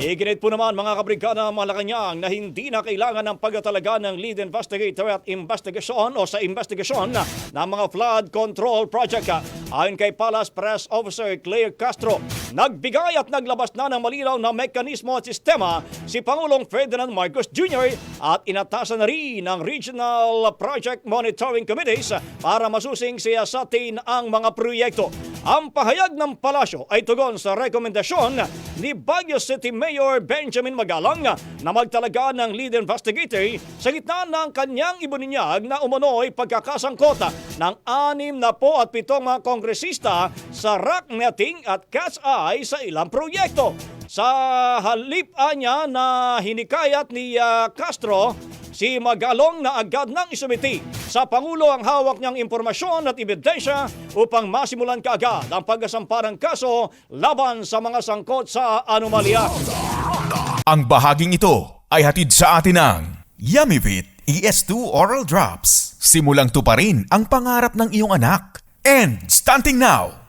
Iginit po naman mga kabrigada ng Malacanang na hindi na kailangan ng pagtatalaga ng lead investigator at investigasyon o sa investigasyon ng mga flood control project. Ayon kay Palace Press Officer Claire Castro, nagbigay at naglabas na ng malinaw na mekanismo at sistema si Pangulong Ferdinand Marcos Jr. at inatasan na rin ng Regional Project Monitoring Committees para masusing siyasatin ang mga proyekto. Ang pahayag ng palasyo ay tugon sa rekomendasyon ni Baguio City Mayor Benjamin Magalang na magtalaga ng lead investigator sa gitna ng kanyang ibuninyag na umano'y pagkakasangkot ng 67 mga kongresista sa rock netting at cat's eye sa ilang proyekto. Sa halip niya na hinikayat ni Castro, si Magalong na agad nang isumiti sa Pangulo ang hawak niyang impormasyon at ebidensya upang masimulan kaagad ang pagsasampa ng kaso laban sa mga sangkot sa anomalya. Ang bahaging ito ay hatid sa atin ng Yummyvit ES2 Oral Drops. Simulang tuparin ang pangarap ng iyong anak. And stunting now!